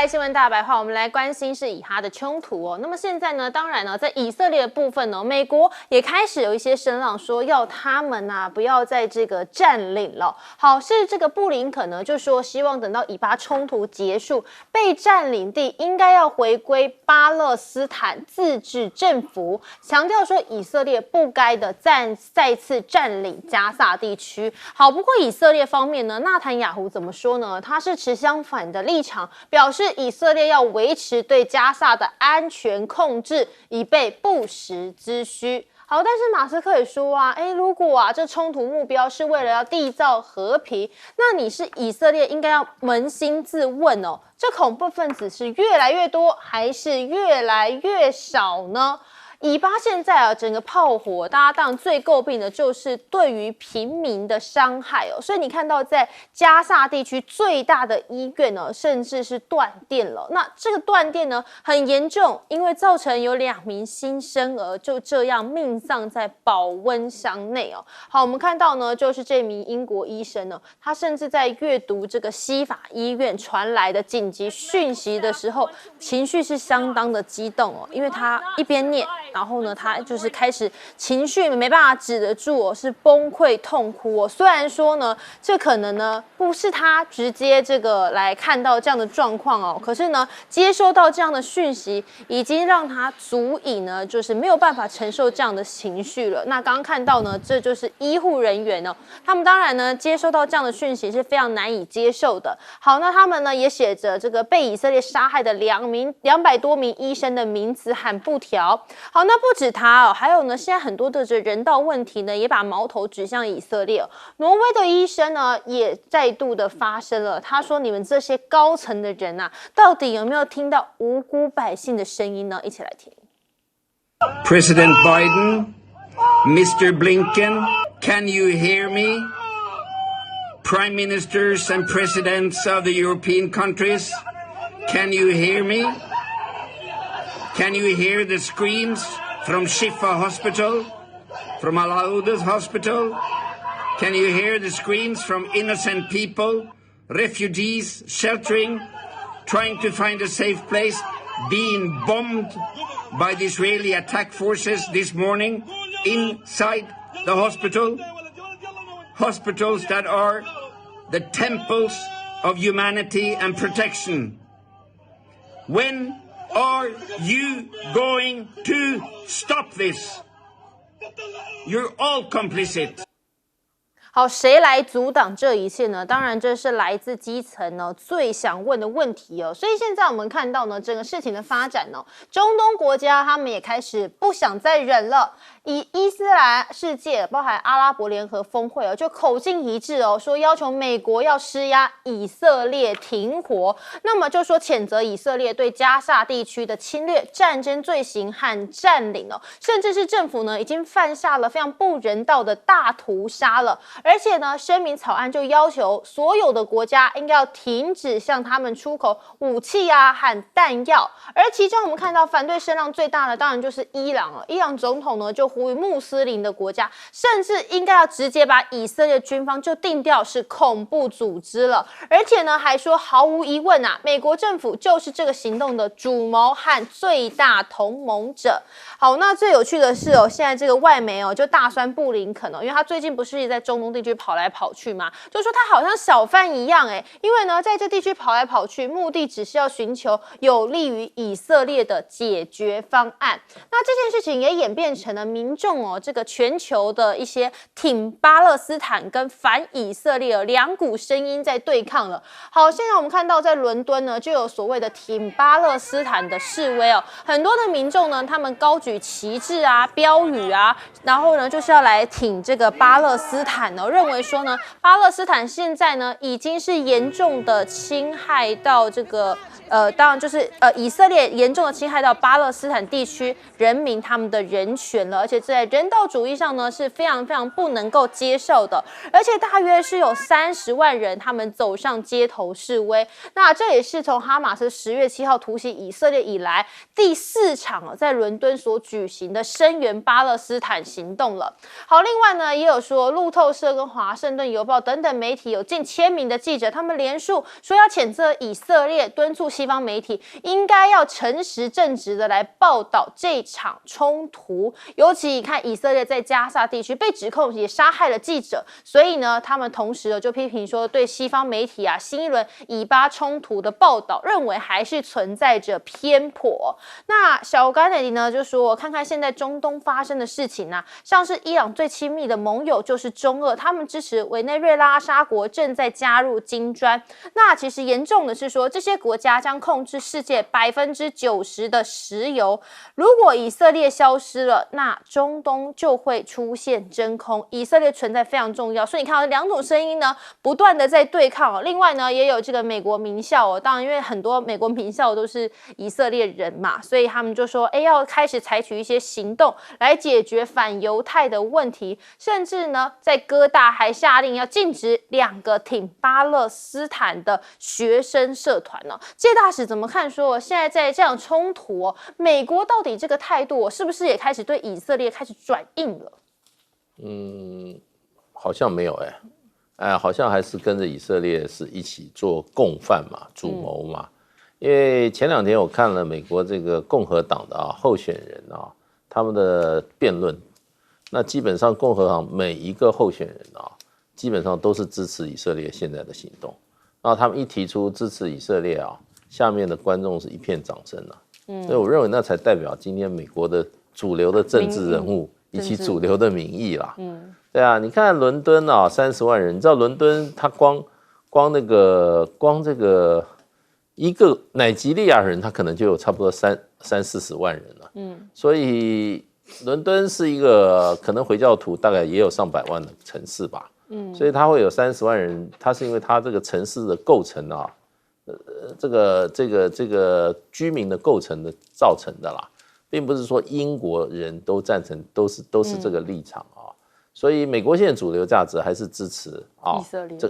来新闻大白话，我们来关心是以哈的冲突哦。那么现在呢，当然呢，在以色列的部分呢，美国也开始有一些声浪说要他们不要在这个占领了。好，是这个布林肯呢就说希望等到以巴冲突结束，被占领地应该要回归巴勒斯坦自治政府，强调说以色列不该的再次占领加萨地区。好，不过以色列方面呢，纳坦雅胡怎么说呢？他是持相反的立场，表示以色列要维持对加萨的安全控制，以备不时之需。好，但是马斯克也说如果这冲突目标是为了要缔造和平，那你是以色列应该要扪心自问哦，这恐怖分子是越来越多还是越来越少呢？以巴现在整个炮火，大家当然最诟病的就是对于平民的伤害哦。所以你看到在加萨地区最大的医院呢，甚至是断电了。那这个断电呢很严重，因为造成有2名新生儿就这样命丧在保温箱内哦。好，我们看到呢，就是这名英国医生呢，他甚至在阅读这个西法医院传来的紧急讯息的时候，情绪是相当的激动哦，因为他一边念。然后呢，他就是开始情绪没办法止得住哦，是崩溃痛哭哦。虽然说呢，这可能呢不是他直接这个来看到这样的状况哦，可是呢，接收到这样的讯息，已经让他足以呢，就是没有办法承受这样的情绪了。那刚刚看到呢，这就是医护人员哦，他们当然呢接收到这样的讯息是非常难以接受的。好，那他们呢也写着这个被以色列杀害的200多名医生的名字和布条。好，那不止他哦，还有呢，现在很多的这人道问题呢，也把矛头指向以色列。挪威的医生呢，也再度的发声了，他说：“你们这些高层的人到底有没有听到无辜百姓的声音呢？”一起来听。President Biden, Mr. Blinken, can you hear me? Prime ministers and presidents of the European countries, can you hear me? Can you hear the screams from Shifa Hospital, from Al-Auda Hospital? Can you hear the screams from innocent people, refugees sheltering, trying to find a safe place, being bombed by the Israeli attack forces this morning inside the hospital? Hospitals that are the temples of humanity and protection. When are you going to stop this? You're all complicit. 好，谁来阻挡这一切呢？当然，这是来自基层呢最想问的问题哦。所以现在我们看到呢，整个事情的发展呢，中东国家他们也开始不想再忍了。以伊斯兰世界，包含阿拉伯联合峰会就口径一致说要求美国要施压以色列停火，那么就说谴责以色列对加萨地区的侵略、战争罪行和占领甚至是政府呢已经犯下了非常不人道的大屠杀了。而且呢，声明草案就要求所有的国家应该要停止向他们出口武器和弹药。而其中我们看到反对声浪最大的，当然就是伊朗了。伊朗总统呢就呼吁穆斯林的国家，甚至应该要直接把以色列军方就定调是恐怖组织了。而且呢，还说毫无疑问美国政府就是这个行动的主谋和最大同盟者。好，那最有趣的是现在这个外媒就大酸布林肯因为他最近不是在中东地区跑来跑去嘛，就说他好像小贩一样因为呢在这地区跑来跑去，目的只是要寻求有利于以色列的解决方案。那这件事情也演变成了民众这个全球的一些挺巴勒斯坦跟反以色列2股声音在对抗了。好，现在我们看到在伦敦呢就有所谓的挺巴勒斯坦的示威很多的民众呢他们高举旗帜标语然后呢就是要来挺这个巴勒斯坦认为说呢，巴勒斯坦现在呢已经是严重的侵害到这个当然就是以色列严重的侵害到巴勒斯坦地区人民他们的人权了，而且且在人道主义上呢是非常非常不能够接受的，而且大约是有30万人他们走上街头示威。那这也是从哈马斯10月7号突袭以色列以来第4场在伦敦所举行的声援巴勒斯坦行动了。好，另外呢也有说路透社跟华盛顿邮报等等媒体有近1000名的记者，他们联署说要谴责以色列，敦促西方媒体应该要诚实正直的来报道这场冲突。尤其看以色列在加萨地区被指控也杀害了记者，所以呢他们同时就批评说对西方媒体新一轮以巴冲突的报道认为还是存在着偏颇。那小甘乃迪呢就说，看看现在中东发生的事情像是伊朗最亲密的盟友就是中俄，他们支持委内瑞拉沙国正在加入金砖。那其实严重的是说，这些国家将控制世界90%的石油。如果以色列消失了，那中东就会出现真空。以色列存在非常重要，所以你看到两种声音呢，不断的在对抗。另外呢，也有这个美国名校当然因为很多美国名校都是以色列人嘛，所以他们就说，要开始采取一些行动来解决反犹太的问题，甚至呢，在哥大还下令要禁止2个挺巴勒斯坦的学生社团呢。介大使怎么看说，现在在这样冲突美国到底这个态度是不是也开始对以色列开始转硬了？好像没有好像还是跟着以色列是一起做共犯嘛，主谋嘛。因为前2天我看了美国这个共和党的候选人他们的辩论，那基本上共和党每一个候选人基本上都是支持以色列现在的行动。然后他们一提出支持以色列下面的观众是一片掌声所以我认为那才代表今天美国的主流的政治人物以及主流的民意啦。对啊，你看伦敦30万人，你知道伦敦他光这个一个乃吉利亚人，他可能就有差不多30-40万人了。所以伦敦是一个可能回教徒大概也有上百万的城市吧。所以他会有30万人，他是因为他这个城市的构成这个居民的构成的造成的啦，并不是说英国人都赞成都是这个立场所以美国现在主流价值还是支持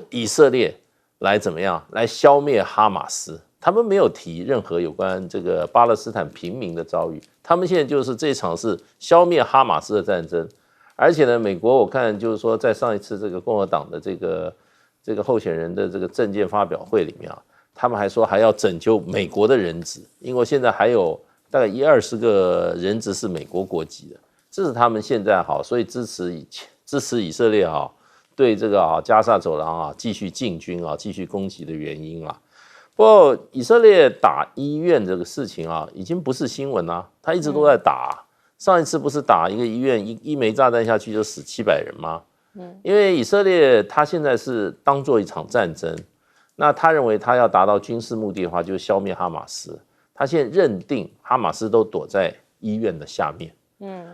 以色列来怎么样来消灭哈马斯。他们没有提任何有关这个巴勒斯坦平民的遭遇，他们现在就是这场是消灭哈马斯的战争。而且呢，美国我看就是说，在上一次这个共和党的这个候选人的这个政见发表会里面他们还说还要拯救美国的人质，因为现在还有大概10-20个人质是美国国籍的，这是他们现在所以支持以色列对这个加萨走廊继续进军继续攻击的原因不过以色列打医院这个事情已经不是新闻他一直都在打。上一次不是打一个医院一枚炸弹下去就死700人吗？因为以色列他现在是当做一场战争，那他认为他要达到军事目的的话，就是消灭哈马斯。他现在认定哈马斯都躲在医院的下面。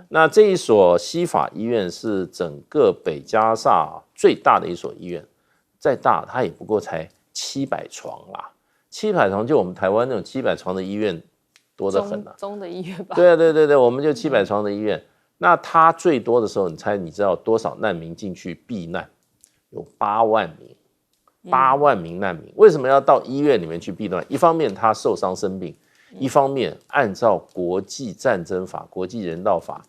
那这一所西法医院是整个北加萨最大的一所医院，再大它也不过才700床700床就我们台湾那种700床的医院多得很中的医院吧？对，我们就700床的医院。那它最多的时候，你知道多少难民进去避难？有8万名，8万名难民。为什么要到医院里面去避难？一方面他受伤生病，一方面按照国际战争法、国际人道法，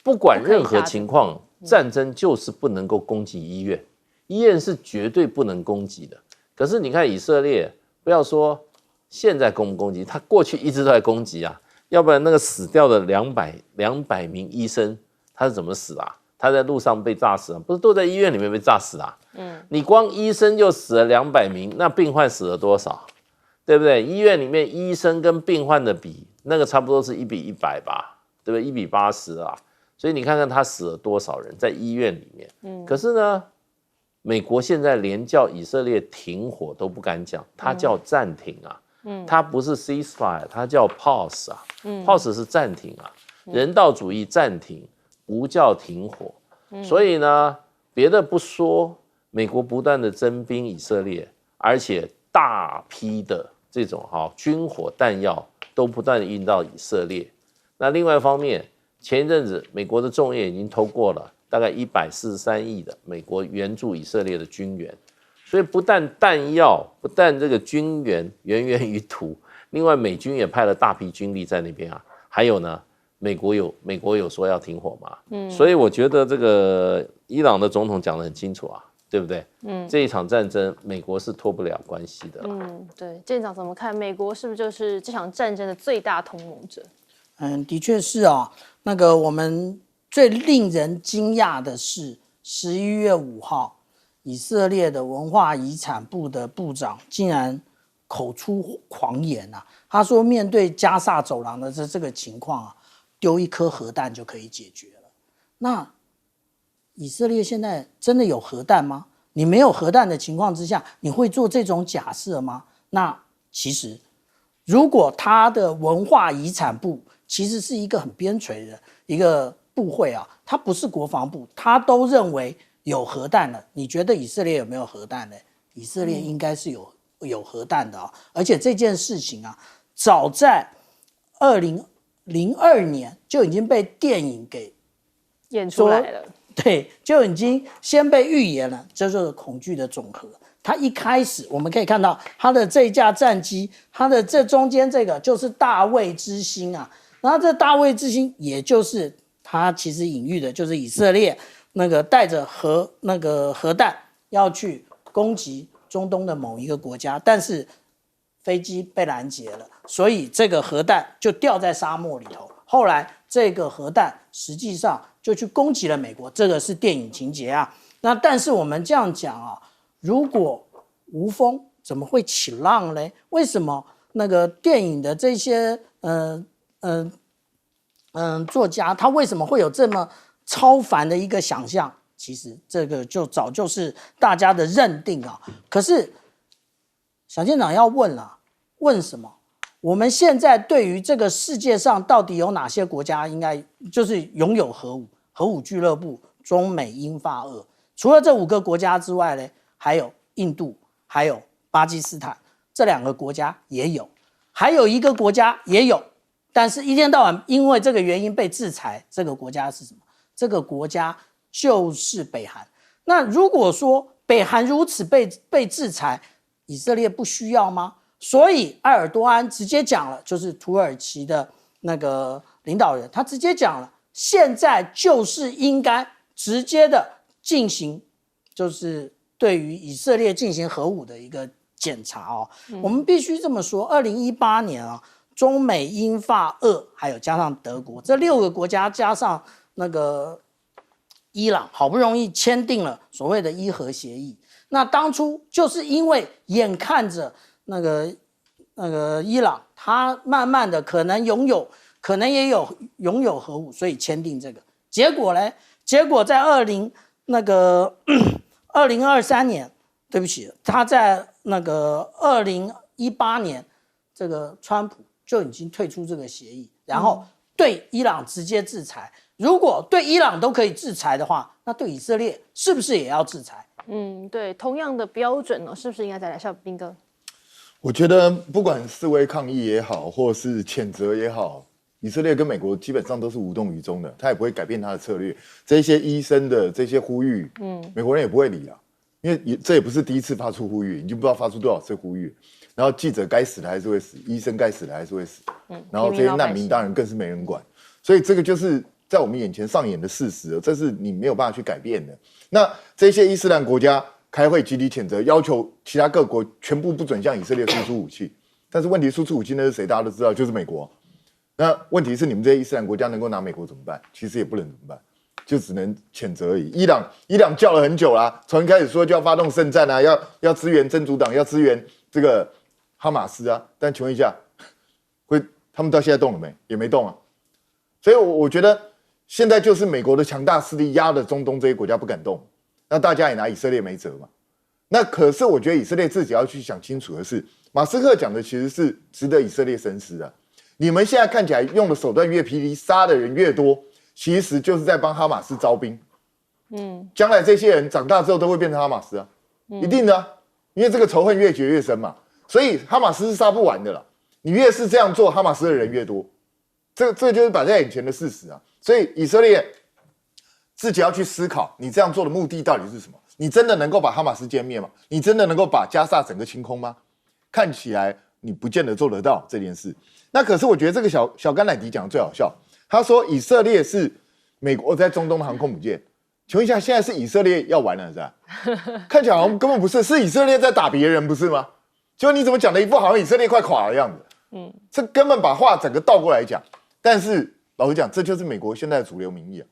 不管任何情况，战争就是不能够攻击医院，医院是绝对不能攻击的。可是你看以色列，不要说现在攻不攻击，他过去一直都在攻击要不然那个死掉的200名医生，他是怎么死他在路上被炸死不是都在医院里面被炸死你光医生就死了200名，那病患死了多少？对不对？医院里面医生跟病患的比，那个差不多是1比100吧，对不对？1比80所以你看看他死了多少人在医院里面。可是呢，美国现在连叫以色列停火都不敢讲，他叫暂停它不是 ceasefire， 它叫 pause pause 是暂停人道主义暂停，不叫停火。所以呢，别的不说，美国不断的征兵以色列，而且大批的这种军火弹药都不断的运到以色列。那另外一方面，前一阵子美国的众议已经通过了大概143亿的美国援助以色列的军援，所以不但弹药，不但这个军援源源于途，另外美军也派了大批军力在那边啊。还有呢，美国有说要停火嘛，所以我觉得这个伊朗的总统讲得很清楚啊，对不对？这一场战争美国是脱不了关系的。对，舰长怎么看？美国是不是就是这场战争的最大同盟者？的确是啊。那个我们最令人惊讶的是，11月5号，以色列的文化遗产部的部长竟然口出狂言啊！他说，面对加萨走廊的这个情况啊，丢一颗核弹就可以解决了。那以色列现在真的有核弹吗？你没有核弹的情况之下，你会做这种假设吗？那其实，如果他的文化遗产部其实是一个很边陲的一个部会啊，它不是国防部，他都认为有核弹了。你觉得以色列有没有核弹呢？以色列应该是有核弹的啊，而且这件事情啊，早在2002年就已经被电影给演出来了。对，就已经先被预言了，这就是恐惧的总和。它一开始我们可以看到它的这架战机，它的这中间这个就是大卫之星啊。然后这大卫之星，也就是它其实隐喻的就是以色列那个带着核弹要去攻击中东的某一个国家，但是飞机被拦截了，所以这个核弹就掉在沙漠里头。后来这个核弹实际上就去攻击了美国，这个是电影情节啊。那但是我们这样讲啊，如果无风怎么会起浪呢？为什么那个电影的这些作家他为什么会有这么超凡的一个想象？其实这个就早就是大家的认定啊。可是小舰长要问了，问什么？我们现在对于这个世界上到底有哪些国家应该就是拥有核武俱乐部，中美英法俄，除了这5个国家之外呢，还有印度，还有巴基斯坦，这2个国家也有，还有一个国家也有，但是一天到晚因为这个原因被制裁。这个国家是什么？这个国家就是北韩。那如果说北韩如此被制裁，以色列不需要吗？所以埃尔多安直接讲了，就是土耳其的那个领导人，他直接讲了，现在就是应该直接的进行，就是对于以色列进行核武的一个检查哦。我们必须这么说，2018年啊，中美英法俄还有加上德国这6个国家加上那个伊朗，好不容易签订了所谓的伊核协议。那当初就是因为眼看着那个伊朗，他慢慢的可能也有拥有核武，所以签订这个。结果在2023年，对不起，他在那个2018年，这个川普就已经退出这个协议，然后对伊朗直接制裁。如果对伊朗都可以制裁的话，那对以色列是不是也要制裁？对，同样的标准哦，是不是应该再来？小兵哥，我觉得不管示威抗议也好，或是谴责也好，以色列跟美国基本上都是无动于衷的，他也不会改变他的策略。这些医生的这些呼吁，美国人也不会理了，因为这也不是第一次发出呼吁，已经不知道发出多少次呼吁。然后记者该死的还是会死，医生该死的还是会死，然后这些难民当然更是没人管，所以这个就是在我们眼前上演的事实，这是你没有办法去改变的。那这些伊斯兰国家开会集体谴责，要求其他各国全部不准向以色列输出武器。但是问题，输出武器那是谁？大家都知道，就是美国。那问题是，你们这些伊斯兰国家能够拿美国怎么办？其实也不能怎么办，就只能谴责而已。伊朗叫了很久啦，从一开始说就要发动圣战啊，要支援真主党，要支援这个哈马斯啊。但请问一下，他们到现在动了没？也没动啊。所以我觉得现在就是美国的强大势力压着中东这些国家不敢动。那大家也拿以色列没辙嘛？那可是我觉得以色列自己要去想清楚的是，马斯克讲的其实是值得以色列深思的。你们现在看起来用的手段越霹雳，杀的人越多，其实就是在帮哈马斯招兵。将来这些人长大之后都会变成哈马斯啊，一定的啊，因为这个仇恨越结越深嘛。所以哈马斯是杀不完的啦。你越是这样做，哈马斯的人越多，这就是摆在眼前的事实啊。所以以色列自己要去思考，你这样做的目的到底是什么？你真的能够把哈马斯歼灭吗？你真的能够把加萨整个清空吗？看起来你不见得做得到这件事。那可是我觉得这个小甘乃迪讲的最好笑，他说以色列是美国在中东的航空母舰。请问一下，现在是以色列要完了是吧？看起来好像根本不是，是以色列在打别人，不是吗？结果你怎么讲的一副好像以色列快垮了的样子？这根本把话整个倒过来讲。但是老实讲，这就是美国现在的主流民意啊。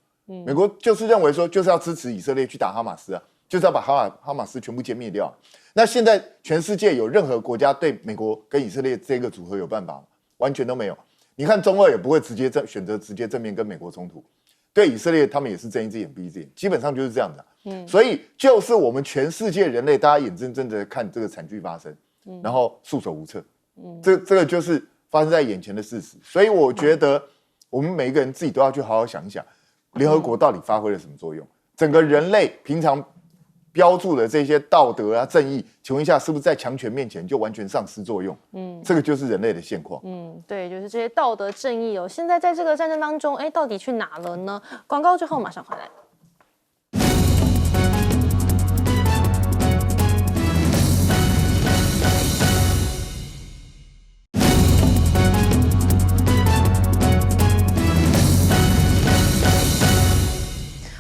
美国就是认为说，就是要支持以色列去打哈马斯啊，就是要把哈马斯全部歼灭掉。那现在全世界有任何国家对美国跟以色列这个组合有办法吗？完全都没有。你看中俄也不会选择直接正面跟美国冲突。对以色列，他们也是睁一只眼闭一只眼，基本上就是这样的、所以就是我们全世界人类，大家眼睁睁的看这个惨剧发生，然后束手无策。这个就是发生在眼前的事实。所以我觉得我们每一个人自己都要去好好想一想，联合国到底发挥了什么作用？整个人类平常标注的这些道德啊、正义，请问一下，是不是在强权面前就完全丧失作用？这个就是人类的现况。对，就是这些道德正义哦，现在在这个战争当中，到底去哪了呢？广告之后马上回来。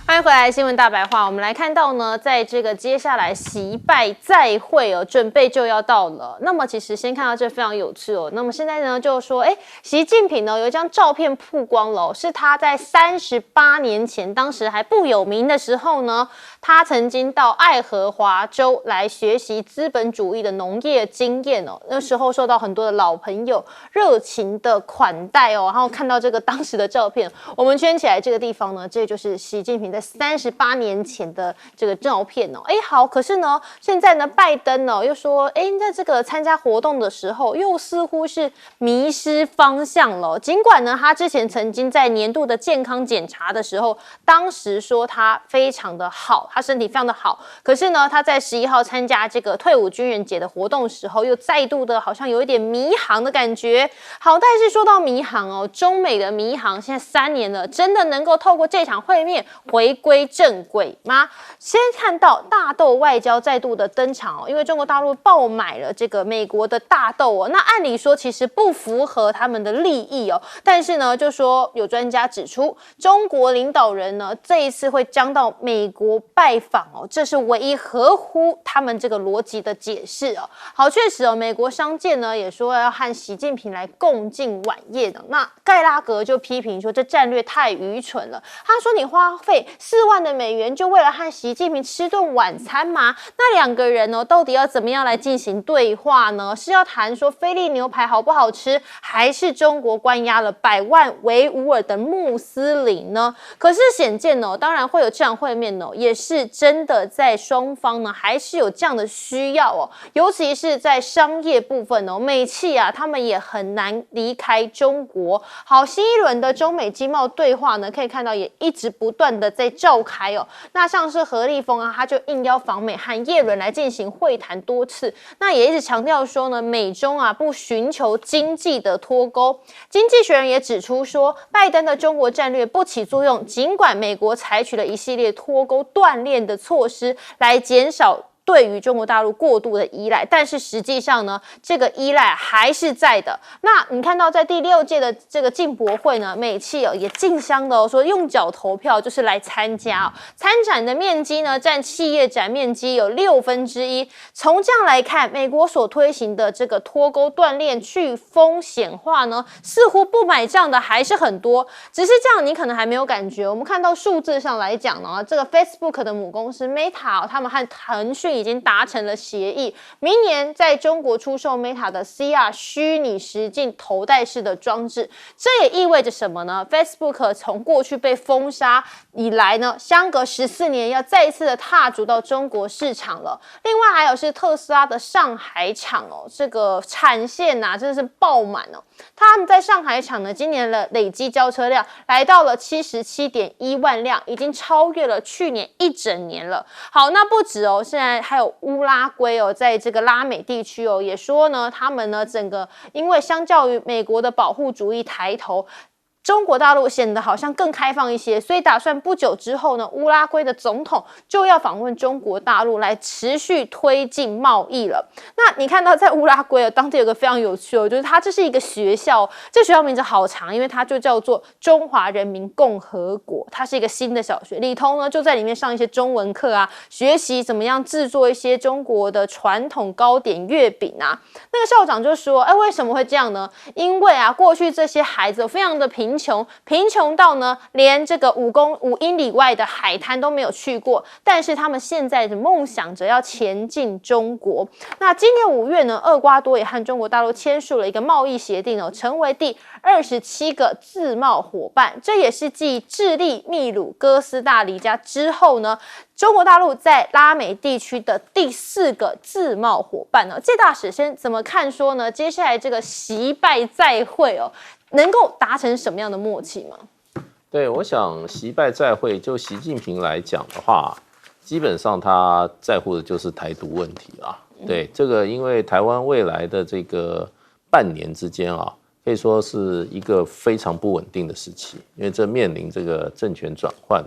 欢迎回来，新闻大白话。我们来看到呢，在这个接下来习拜再会哦，准备就要到了。那么其实先看到这非常有趣哦。那么现在呢，就说习近平呢有一张照片曝光了、是他在38年前，当时还不有名的时候呢，他曾经到爱荷华州来学习资本主义的农业经验哦。那时候受到很多的老朋友热情的款待哦。然后看到这个当时的照片，我们圈起来这个地方呢，这就是习近平在38年前的这个照片哦。好，可是呢，现在呢，拜登又说，在这个参加活动的时候，又似乎是迷失方向了。尽管呢，他之前曾经在年度的健康检查的时候，当时说他非常的好，他身体非常的好。可是呢，他在11号参加这个退伍军人节的活动时候，又再度的好像有一点迷航的感觉。好，但是说到迷航哦，中美的迷航现在3年了，真的能够透过这场会面回归正轨吗？先看到大豆外交再度的登场哦，因为中国大陆爆买了这个美国的大豆哦，那按理说其实不符合他们的利益哦，但是呢，就说有专家指出，中国领导人呢这一次会将到美国拜访哦，这是唯一合乎他们这个逻辑的解释哦。好，确实哦，美国商界呢也说要和习近平来共进晚宴的，那盖拉格就批评说这战略太愚蠢了，他说你花费4万的美元就为了和习近平吃顿晚餐吗？那两个人呢，到底要怎么样来进行对话呢？是要谈说菲力牛排好不好吃，还是中国关押了100万维吾尔的穆斯林呢？可是显见呢，当然会有这样会面呢，也是真的在双方呢，还是有这样的需要哦。尤其是在商业部分哦，美企啊，他们也很难离开中国。好，新一轮的中美经贸对话呢，可以看到也一直不断的在召开哦。那像是何立峰啊，他就应邀访美和叶伦来进行会谈多次，那也一直强调说呢，美中啊不寻求经济的脱钩。经济学人也指出说，拜登的中国战略不起作用，尽管美国采取了一系列脱钩断链的措施来减少对于中国大陆过度的依赖，但是实际上呢，这个依赖还是在的。那你看到在第6届的这个进博会呢，美企也竞相的说用脚投票就是来参加参展的面积呢占企业展面积有1/6。从这样来看，美国所推行的这个脱钩断链去风险化呢，似乎不买账的还是很多。只是这样你可能还没有感觉。我们看到数字上来讲呢，这个 Facebook 的母公司 Meta 他们和腾讯已经达成了协议，明年在中国出售 Meta 的 CR 虚拟实境头戴式的装置。这也意味着什么呢？ Facebook 从过去被封杀以来呢，相隔14年要再一次的踏足到中国市场了。另外还有是特斯拉的上海厂哦，这个产线啊真的是爆满哦。他们在上海厂呢，今年的累积交车量来到了77.1万辆，已经超越了去年一整年了。好，那不止哦，现在还有乌拉圭哦，在这个拉美地区哦，也说呢，他们呢整个因为相较于美国的保护主义抬头，中国大陆显得好像更开放一些，所以打算不久之后呢，乌拉圭的总统就要访问中国大陆，来持续推进贸易了。那你看到在乌拉圭当地有个非常有趣就是这是一个学校，这学校名字好长，因为它就叫做中华人民共和国，它是一个新的小学，里头呢就在里面上一些中文课啊，学习怎么样制作一些中国的传统糕点月饼啊。那个校长就说，为什么会这样呢？因为过去这些孩子非常的贫穷到呢，连这个5英里外的海滩都没有去过，但是他们现在的梦想着要前进中国。那今年5月呢，厄瓜多也和中国大陆签署了一个贸易协定成为第27个自贸伙伴。这也是继智利、秘鲁、哥斯达黎加之后呢，中国大陆在拉美地区的第4个自贸伙伴介大使先怎么看说呢？接下来这个习拜再会能够达成什么样的默契吗？对，我想习拜再会，就习近平来讲的话，基本上他在乎的就是台独问题啦。对，这个因为台湾未来的这个半年之间可以说是一个非常不稳定的时期，因为这面临这个政权转换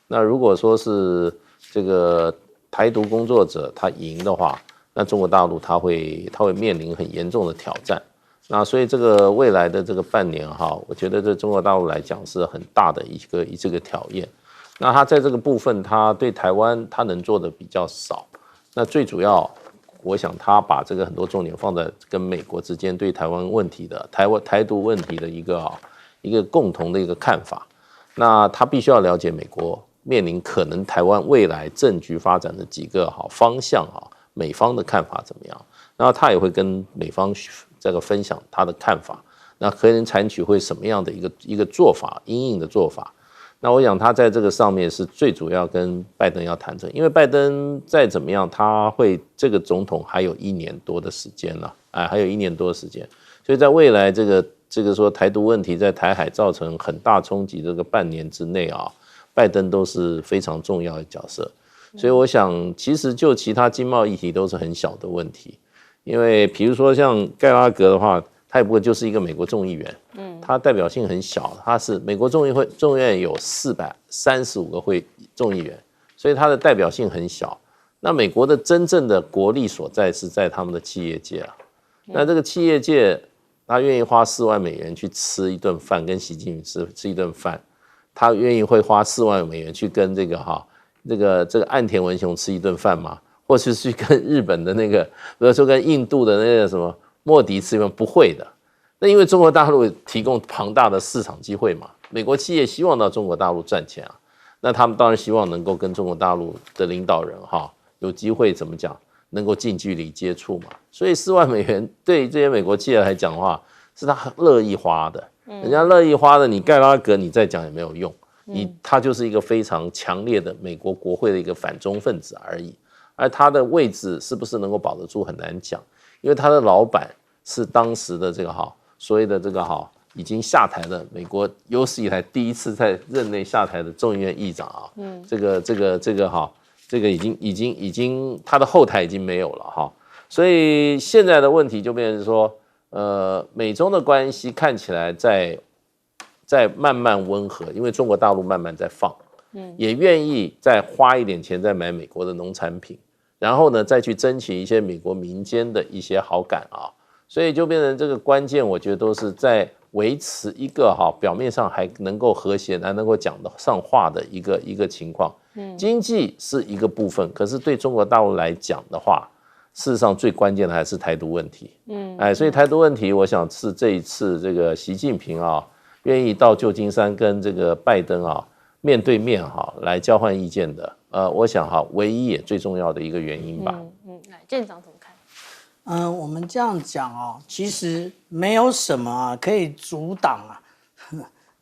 那如果说是这个台独工作者他赢的话，那中国大陆他会面临很严重的挑战。那所以这个未来的这个半年我觉得对中国大陆来讲是很大的这个考验。那他在这个部分，他对台湾他能做的比较少。那最主要，我想他把这个很多重点放在跟美国之间对台湾问题的台独问题的一个共同的一个看法。那他必须要了解美国面临可能台湾未来政局发展的几个方向美方的看法怎么样？然后他也会跟美方这个分享他的看法，那可能采取会什么样的一个做法，因应的做法。那我想他在这个上面是最主要跟拜登要谈成，因为拜登再怎么样，他会这个总统还有1年多的时间了，还有1年多的时间，所以在未来这个说台独问题在台海造成很大冲击这个半年之内拜登都是非常重要的角色。所以我想，其实就其他经贸议题都是很小的问题，因为比如说像盖拉格的话，他也不过就是一个美国众议员，他代表性很小，他是美国众议院有435个众议员，所以他的代表性很小。那美国的真正的国力所在是在他们的企业界那这个企业界，他愿意花4万美元去吃一顿饭，跟习近平吃一顿饭，他愿意会花4万美元去跟这个岸田文雄吃一顿饭吗？或是去跟日本的那个，比如说跟印度的那个什么莫迪吃一顿？不会的。那因为中国大陆提供庞大的市场机会嘛，美国企业希望到中国大陆赚钱那他们当然希望能够跟中国大陆的领导人有机会怎么讲，能够近距离接触嘛。所以4万美元对这些美国企业来讲的话，是他乐意花的。人家乐意花的，你盖拉格你再讲也没有用。他就是一个非常强烈的美国国会的一个反中分子而已，而他的位置是不是能够保得住很难讲，因为他的老板是当时的这个所谓的这个已经下台的美国有史以来第一次在任内下台的众议院议长这个已经他的后台已经没有了所以现在的问题就变成说，美中的关系看起来在慢慢温和，因为中国大陆慢慢在放，也愿意再花一点钱再买美国的农产品，然后呢再去争取一些美国民间的一些好感所以就变成这个关键，我觉得都是在维持一个表面上还能够和谐，还能够讲得上话的一个情况。经济是一个部分，可是对中国大陆来讲的话，事实上最关键的还是台独问题。所以台独问题，我想是这一次这个习近平愿意到旧金山跟这个拜登面对面来交换意见的，我想唯一也最重要的一个原因吧。来，舰长怎么看？我们这样讲其实没有什么可以阻挡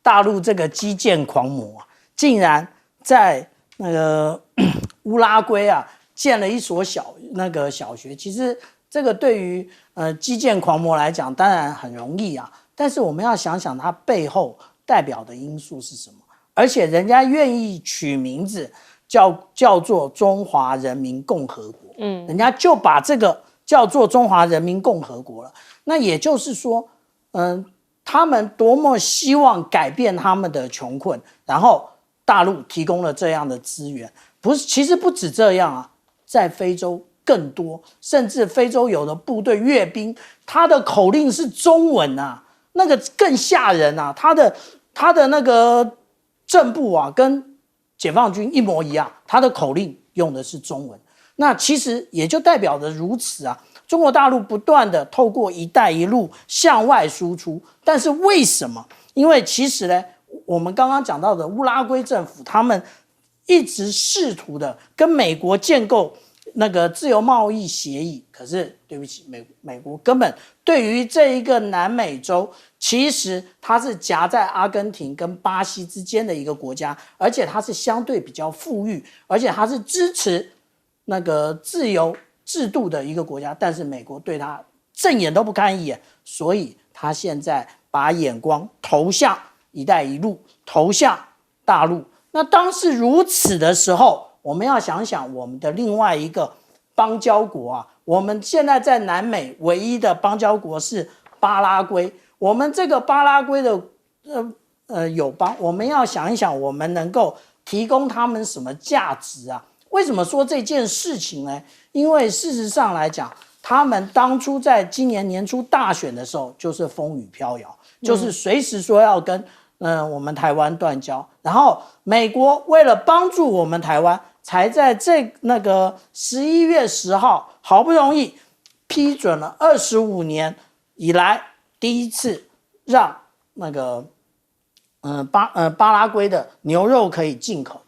大陆这个基建狂魔竟然在那个乌拉圭建了一所小学。其实这个对于基建狂魔来讲，当然很容易但是我们要想想它背后代表的因素是什么，而且人家愿意取名字叫做中华人民共和国，人家就把这个叫做中华人民共和国了。那也就是说，他们多么希望改变他们的穷困，然后大陆提供了这样的资源。不是，其实不止这样啊，在非洲更多，甚至非洲有的部队阅兵，他的口令是中文啊，那个更吓人啊，他的那个正部啊，跟解放军一模一样，他的口令用的是中文。那其实也就代表着如此啊。中国大陆不断的透过"一带一路"向外输出，但是为什么？因为其实呢，我们刚刚讲到的乌拉圭政府，他们一直试图的跟美国建构那个自由贸易协议，可是对不起，美国根本对于这一个南美洲，其实它是夹在阿根廷跟巴西之间的一个国家，而且它是相对比较富裕，而且它是支持那个自由制度的一个国家，但是美国对他正眼都不看一眼，所以他现在把眼光投向"一带一路"，投向大陆。那当是如此的时候，我们要想想我们的另外一个邦交国啊，我们现在在南美唯一的邦交国是巴拉圭，我们这个巴拉圭的友邦，我们要想一想，我们能够提供他们什么价值啊？为什么说这件事情呢？因为事实上来讲，他们当初在今年年初大选的时候，就是风雨飘摇，就是随时说要跟我们台湾断交。然后美国为了帮助我们台湾，才在那个11月10号好不容易批准了25年以来第一次让那个巴拉圭的牛肉可以进口。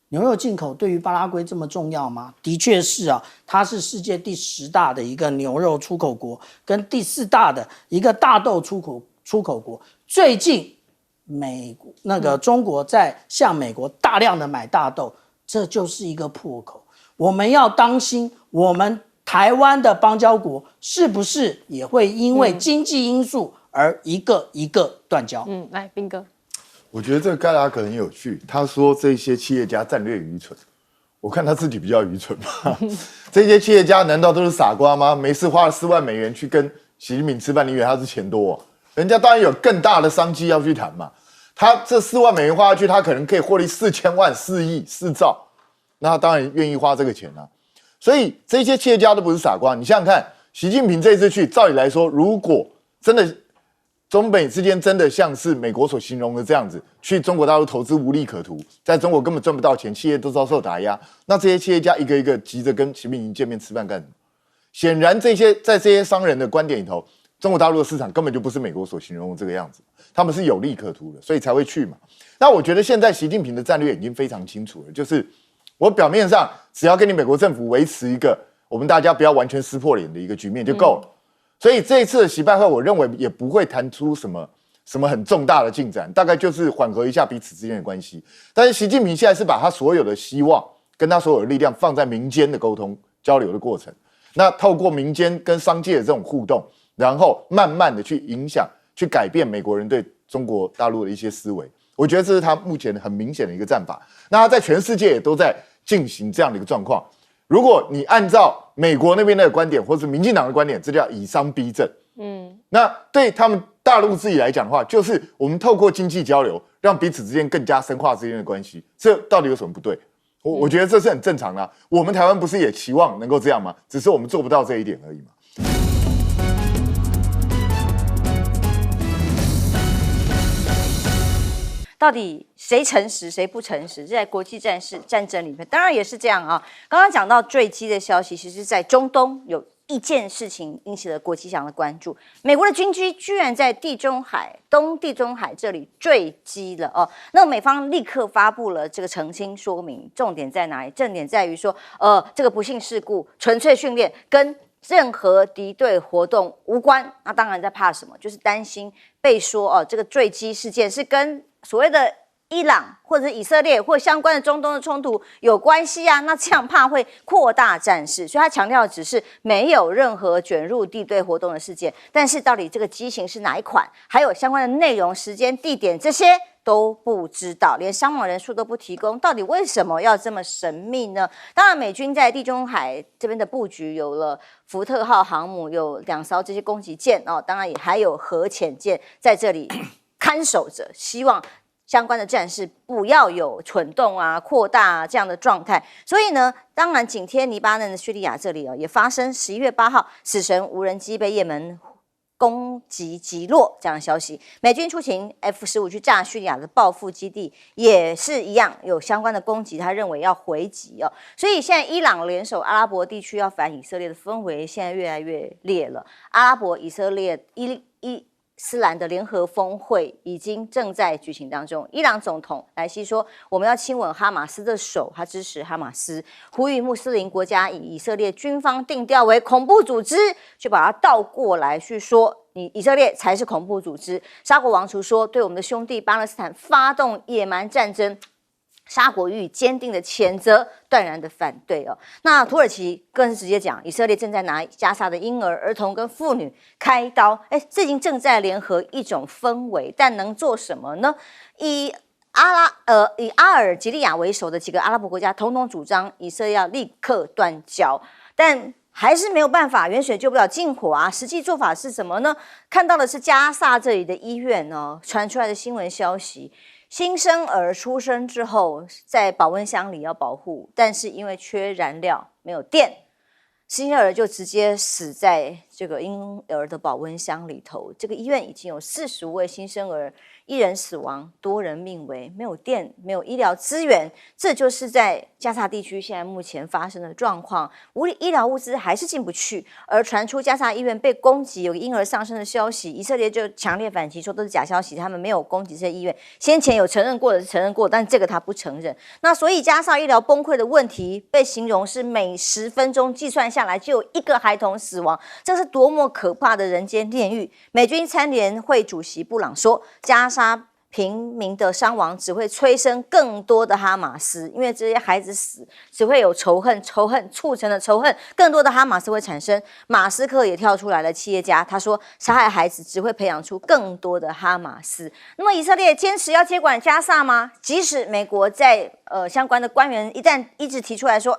牛肉进口对于巴拉圭这么重要吗？的确是啊，它是世界第10大的一个牛肉出口国，跟第4大的一个大豆出口国。最近中国在向美国大量的买大豆，这就是一个破口。我们要当心，我们台湾的邦交国是不是也会因为经济因素而一个一个断交？来，彬哥。我觉得这个盖拉格很有趣，他说这些企业家战略愚蠢，我看他自己比较愚蠢吧。这些企业家难道都是傻瓜吗？没事花了4万美元去跟习近平吃饭，你以为他是钱多人家当然有更大的商机要去谈嘛。他这4万美元花下去，他可能可以获利4000万、4亿、4兆，那他当然愿意花这个钱啊。所以这些企业家都不是傻瓜。你想想看，习近平这次去，照理来说，如果真的中美之间真的像是美国所形容的这样子，去中国大陆投资无利可图，在中国根本赚不到钱，企业都遭受打压，那这些企业家一个一个急着跟习近平见面吃饭干什么？显然在这些商人的观点里头，中国大陆的市场根本就不是美国所形容的这个样子，他们是有利可图的，所以才会去嘛。那我觉得现在习近平的战略已经非常清楚了，就是我表面上只要跟你美国政府维持一个我们大家不要完全撕破脸的一个局面就够了。所以这一次的习拜会，我认为也不会谈出什么很重大的进展，大概就是缓和一下彼此之间的关系。但是习近平现在是把他所有的希望跟他所有的力量放在民间的沟通交流的过程，那透过民间跟商界的这种互动，然后慢慢的去影响、去改变美国人对中国大陆的一些思维。我觉得这是他目前很明显的一个战法。那他在全世界也都在进行这样的一个状况。如果你按照美国那边的观点，或是民进党的观点，这叫以商逼政。那对他们大陆自己来讲的话，就是我们透过经济交流，让彼此之间更加深化之间的关系。这到底有什么不对？我觉得这是很正常的我们台湾不是也期望能够这样吗？只是我们做不到这一点而已嘛。到底谁诚实谁不诚实？这在国际战争里面，当然也是这样啊。刚刚讲到坠机的消息，其实在中东有一件事情引起了国际上的关注：美国的军机居然在东地中海这里坠机了哦。那美方立刻发布了这个澄清说明，重点在哪里？重点在于说，这个不幸事故纯粹训练，跟任何敌对活动无关。那当然在怕什么？就是担心被说这个坠机事件是跟所谓的伊朗或者以色列或相关的中东的冲突有关系啊，那这样怕会扩大战事，所以他强调只是没有任何卷入地对活动的事件，但是到底这个机型是哪一款，还有相关的内容、时间、地点这些都不知道，连伤亡人数都不提供，到底为什么要这么神秘呢？当然，美军在地中海这边的布局有了福特号航母，有2艘这些攻击舰哦，当然也还有核潜舰在这里看守着，希望相关的战事不要有蠢动啊、扩大啊这样的状态。所以呢，当然紧贴黎巴嫩的叙利亚这里也发生11月8号死神无人机被也门攻击击落这样的消息。美军出勤 F-15去炸叙利亚的报复基地，也是一样有相关的攻击，他认为要回击哦。所以现在伊朗联手阿拉伯地区要反以色列的氛围现在越来越烈了。阿拉伯、以色列、伊斯兰的联合峰会已经正在举行当中。伊朗总统莱西说，我们要亲吻哈马斯的手，他支持哈马斯，呼吁穆斯林国家以以色列军方定调为恐怖组织，就把它倒过来去说，以色列才是恐怖组织。沙国王储说，对我们的兄弟巴勒斯坦发动野蛮战争，沙国予以坚定的谴责，断然的反对哦。那土耳其更是直接讲，以色列正在拿加沙的婴儿、儿童跟妇女开刀，这已经正在联合一种氛围，但能做什么呢？以阿尔及利亚为首的几个阿拉伯国家统统主张以色列要立刻断交，但还是没有办法，远水救不了近火啊！实际做法是什么呢？看到的是加萨这里的医院哦，传出来的新闻消息。新生儿出生之后，在保温箱里要保护，但是因为缺燃料，没有电，新生儿就直接死在这个婴儿的保温箱里头。这个医院已经有40位新生儿，1人死亡，多人命危，没有电，没有医疗资源，这就是在加萨地区现在目前发生的状况。医疗物资还是进不去，而传出加萨医院被攻击，有婴儿丧生的消息，以色列就强烈反击，说都是假消息，他们没有攻击这些医院。先前有承认过的是承认过，但这个他不承认。那所以加萨医疗崩溃的问题被形容是每10分钟计算下来就有1个孩童死亡，这是多么可怕的人间炼狱！美军参联会主席布朗说，加沙平民的伤亡只会催生更多的哈马斯，因为这些孩子死只会有仇恨促成的仇恨，更多的哈马斯会产生。马斯克也跳出来了，企业家他说，杀害孩子只会培养出更多的哈马斯。那么以色列坚持要接管加萨吗？即使美国在相关的官员一直提出来说，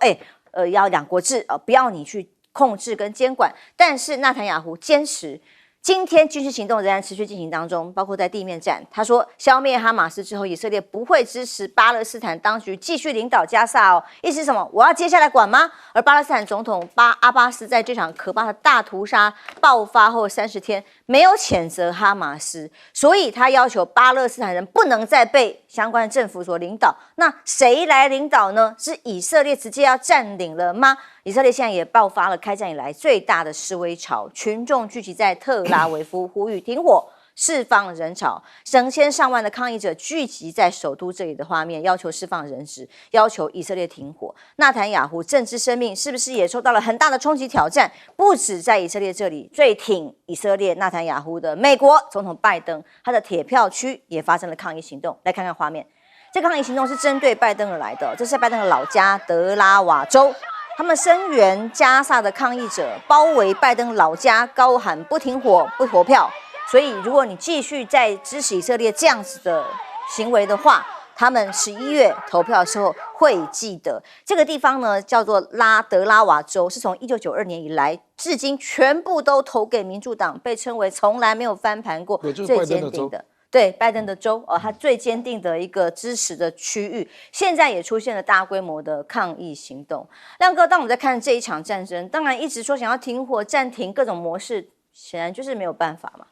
要2国制不要你去控制跟监管，但是纳坦雅胡坚持。今天军事行动仍然持续进行当中，包括在地面战。他说，消灭哈马斯之后，以色列不会支持巴勒斯坦当局继续领导加萨哦。意思是什么？我要接下来管吗？而巴勒斯坦总统阿巴斯在这场可怕的大屠杀爆发后30天，没有谴责哈马斯，所以他要求巴勒斯坦人不能再被相关的政府所领导。那谁来领导呢？是以色列直接要占领了吗？以色列现在也爆发了开战以来最大的示威潮，群众聚集在特拉维夫，呼吁停火、释放人潮，成千上万的抗议者聚集在首都这里的画面，要求释放人质，要求以色列停火。纳坦雅胡政治生命是不是也受到了很大的冲击挑战？不止在以色列这里，最挺以色列纳坦雅胡的美国总统拜登，他的铁票区也发生了抗议行动。来看看画面，这个抗议行动是针对拜登而来的，这是拜登的老家德拉瓦州。他们声援加萨的抗议者包围拜登老家，高喊不停火、不投票。所以，如果你继续在支持以色列这样子的行为的话，他们11月投票的时候会记得。这个地方呢，叫做德拉瓦州，是从1992年以来至今全部都投给民主党，被称为从来没有翻盘过最坚定的。对，拜登的州他最坚定的一个支持的区域，现在也出现了大规模的抗议行动。亮哥，当我们在看这一场战争，当然一直说想要停火、暂停各种模式，显然就是没有办法嘛。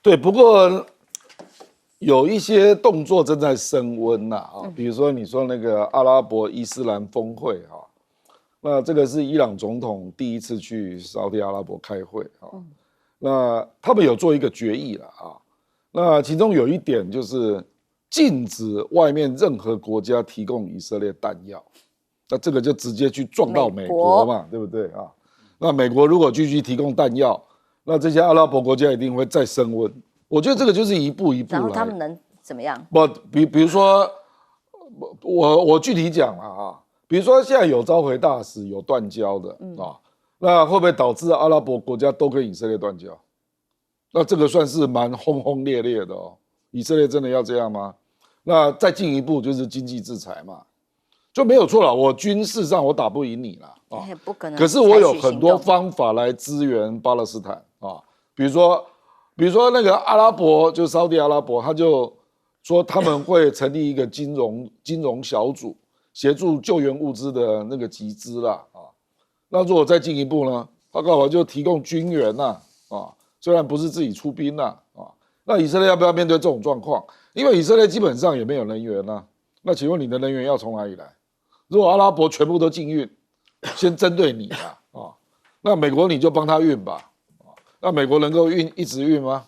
对，不过有一些动作正在升温比如说你说那个阿拉伯伊斯兰峰会那这个是伊朗总统第一次去沙特阿拉伯开会那他们有做一个决议了那其中有一点就是禁止外面任何国家提供以色列弹药，那这个就直接去撞到美国嘛，对不对那美国如果继续提供弹药，那这些阿拉伯国家一定会再升温。我觉得这个就是一步一步来。然后他们能怎么样？比如说，我具体讲比如说现在有召回大使，有断交的那会不会导致阿拉伯国家都跟以色列断交？那这个算是蛮轰轰烈烈的以色列真的要这样吗？那再进一步就是经济制裁嘛，就没有错了。我军事上我打不赢你了啊，不可能。可是我有很多方法来支援巴勒斯坦啊，比如说那个阿拉伯，就沙特阿拉伯，他就说他们会成立一个金融小组，协助救援物资的那个集资啦啊。那如果再进一步呢，他干嘛就提供军援呐啊，虽然不是自己出兵呐啊，那以色列要不要面对这种状况？因为以色列基本上也没有能源呐，那请问你的能源要从哪里来？如果阿拉伯全部都禁运，先针对你啊，那美国你就帮他运吧，那美国能够一直运吗？